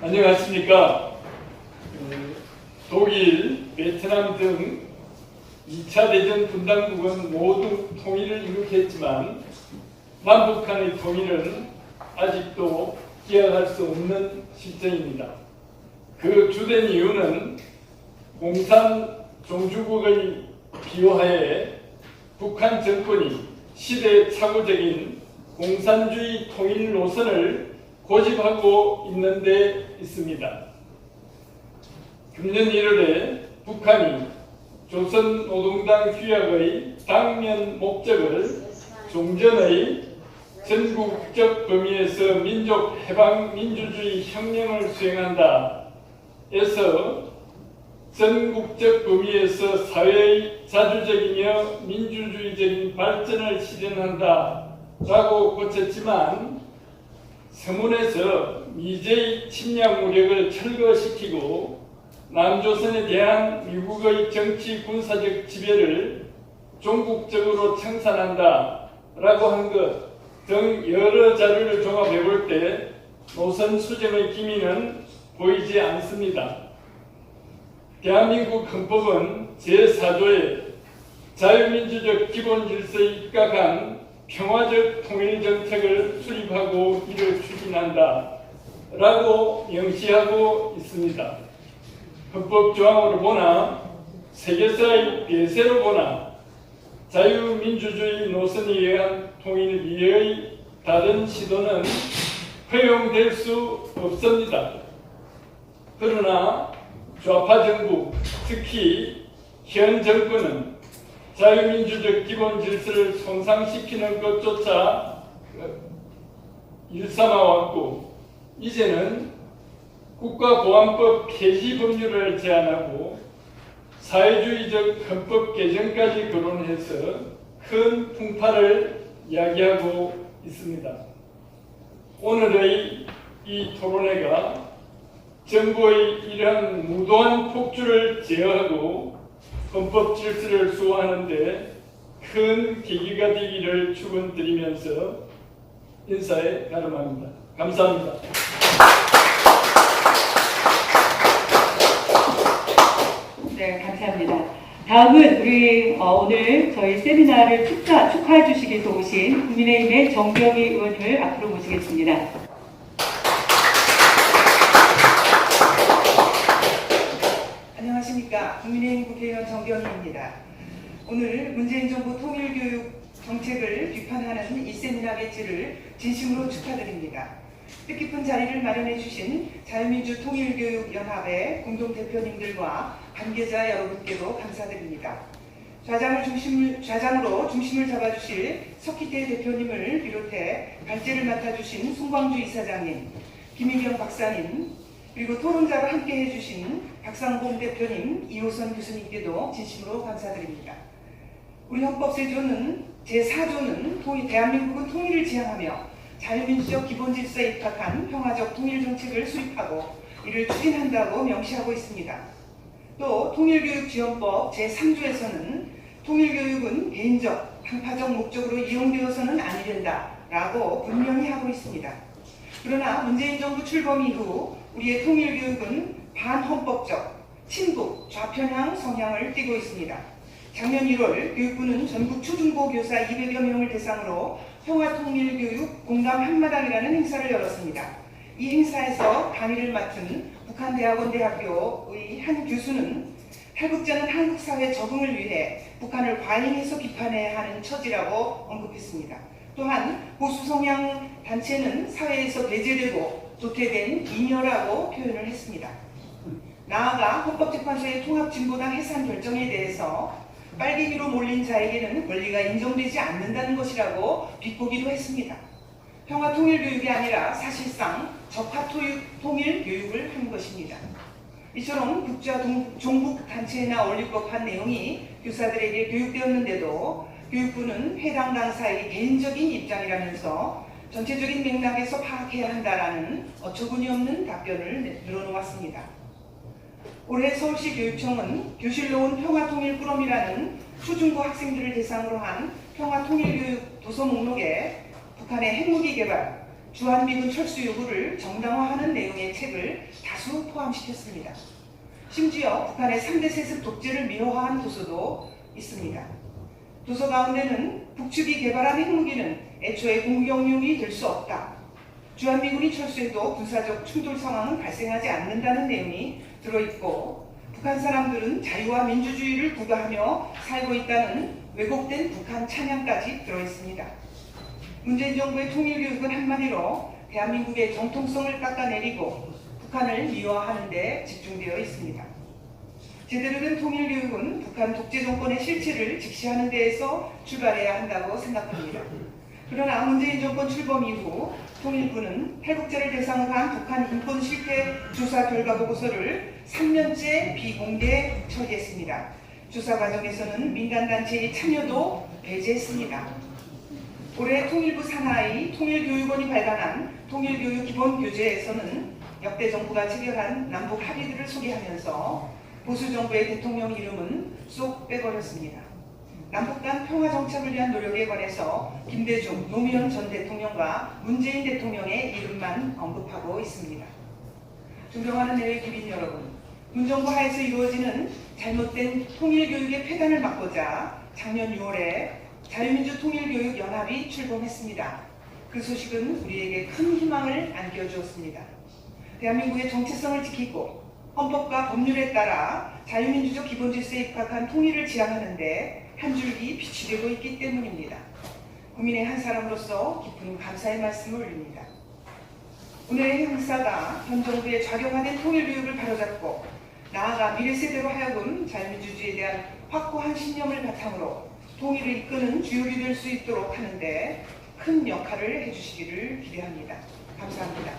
안녕하십니까. 독일, 베트남 등 2차 대전 분당국은 모두 통일을 이룩했지만 남북한의 통일은 아직도 기약할 수 없는 실정입니다. 그 주된 이유는 공산 종주국의 비호하에 북한 정권이 시대착오적인 공산주의 통일 노선을 고집하고 있는 데 있습니다. 금년 1월에 북한이 조선노동당 규약의 당면 목적을 종전의 전국적 범위에서 민족 해방 민주주의 혁명을 수행한다 에서 전국적 범위에서 사회의 자주적이며 민주주의적인 발전을 실현한다 라고 고쳤지만 서문에서 미제의 침략 무력을 철거시키고 남조선에 대한 미국의 정치 군사적 지배를 종국적으로 청산한다 라고 한 것 등 여러 자료를 종합해 볼 때 노선 수정의 기미는 보이지 않습니다. 대한민국 헌법은 제4조에 자유민주적 기본 질서에 입각한 평화적 통일 정책을 수립하고 이를 추진한다 라고 명시하고 있습니다. 헌법 조항으로 보나 세계사의 대세로 보나 자유민주주의 노선에 의한 통일 이외의 다른 시도는 허용될 수 없습니다. 그러나 좌파 정부, 특히 현 정권은 자유민주적 기본 질서를 손상시키는 것조차 일삼아왔고 이제는 국가보안법 폐지 법률을 제안하고 사회주의적 헌법 개정까지 거론해서 큰 풍파를 이야기하고 있습니다. 오늘의 이 토론회가 정부의 이러한 무도한 폭주를 제어하고 헌법 질서를 수호하는 데 큰 계기가 되기를 축원드리면서 인사에 가름합니다. 감사합니다. 네, 감사합니다. 다음은 우리 오늘 저희 세미나를 축하해 주시기 위해서 오신 국민의힘의 정경희 의원을 앞으로 모시겠습니다. 안녕하십니까. 국민의힘 국회의원 정경희입니다. 오늘 문재인 정부 통일교육 정책을 비판하는 이 세미나 개최를 진심으로 축하드립니다. 뜻깊은 자리를 마련해 주신 자유민주통일교육연합의 공동대표님들과 관계자 여러분께도 감사드립니다. 좌장으로 중심을 잡아주실 석희태 대표님을 비롯해 발제를 맡아주신 송광주 이사장님, 김인경 박사님, 그리고 토론자로 함께해 주신 박상봉 대표님, 이호선 교수님께도 진심으로 감사드립니다. 우리 헌법제조는 제4조는 대한민국은 통일을 지향하며 자유민주적 기본질서에 입각한 평화적 통일정책을 수립하고 이를 추진한다고 명시하고 있습니다. 또 통일교육지원법 제3조에서는 통일교육은 개인적, 편파적 목적으로 이용되어서는 아니 된다라고 분명히 하고 있습니다. 그러나 문재인 정부 출범 이후 우리의 통일교육은 반헌법적, 친북, 좌편향 성향을 띠고 있습니다. 작년 1월 교육부는 전국 초중고 교사 200여 명을 대상으로 평화통일교육 공감 한마당이라는 행사를 열었습니다. 이 행사에서 강의를 맡은 북한대학원대학교의 한 교수는 탈북자는 한국 사회 적응을 위해 북한을 과잉해서 비판해야 하는 처지라고 언급했습니다. 또한 보수 성향 단체는 사회에서 배제되고 도태된 잉여라고 표현을 했습니다. 나아가 헌법재판소의 통합진보당 해산 결정에 대해서 빨갱이로 몰린 자에게는 권리가 인정되지 않는다는 것이라고 비꼬기도 했습니다. 평화통일교육이 아니라 사실상 적화통일교육을 한 것입니다. 이처럼 국자 종북 단체나 올릴 법한 내용이 교사들에게 교육되었는데도 교육부는 해당 강사의 개인적인 입장이라면서 전체적인 맥락에서 파악해야 한다라는 어처구니 없는 답변을 늘어놓았습니다. 올해 서울시 교육청은 교실로 온 평화통일 꾸러미라는 초중고 학생들을 대상으로 한 평화통일교육 도서 목록에 북한의 핵무기 개발, 주한미군 철수 요구를 정당화하는 내용의 책을 다수 포함시켰습니다. 심지어 북한의 3대 세습 독재를 미화한 도서도 있습니다. 도서 가운데는 북측이 개발한 핵무기는 애초에 공격용이 될 수 없다. 주한미군이 철수해도 군사적 충돌 상황은 발생하지 않는다는 내용이 들어있고, 북한 사람들은 자유와 민주주의를 구가하며 살고 있다는 왜곡된 북한 찬양까지 들어있습니다. 문재인 정부의 통일교육은 한마디로 대한민국의 정통성을 깎아내리고 북한을 미화하는 데 집중되어 있습니다. 제대로 된 통일교육은 북한 독재 정권의 실체를 직시하는 데에서 출발해야 한다고 생각합니다. 그러나 문재인 정권 출범 이후 통일부는 탈북자를 대상으로 한 북한 인권 실태 조사 결과 보고서를 3년째 비공개 처리했습니다. 조사 과정에서는 민간단체의 참여도 배제했습니다. 올해 통일부 산하의 통일교육원이 발간한 통일교육 기본교재에서는 역대 정부가 체결한 남북 합의들을 소개하면서 보수정부의 대통령 이름은 쏙 빼버렸습니다. 남북 간 평화 정착을 위한 노력에 관해서 김대중, 노무현 전 대통령과 문재인 대통령의 이름만 언급하고 있습니다. 존경하는 내외 기빈 여러분, 문정부 하에서 이루어지는 잘못된 통일교육의 폐단을 막고자 작년 6월에 자유민주통일교육연합이 출범했습니다. 그 소식은 우리에게 큰 희망을 안겨주었습니다. 대한민국의 정체성을 지키고 헌법과 법률에 따라 자유민주적 기본질서에 입각한 통일을 지향하는 데 한 줄기 빛이 되고 있기 때문입니다. 국민의 한 사람으로서 깊은 감사의 말씀을 올립니다. 오늘의 행사가 현 정부의 좌경화된 통일교육을 바로잡고 나아가 미래 세대로 하여금 자유민주주의에 대한 확고한 신념을 바탕으로 통일을 이끄는 주역이 될 수 있도록 하는데 큰 역할을 해주시기를 기대합니다. 감사합니다.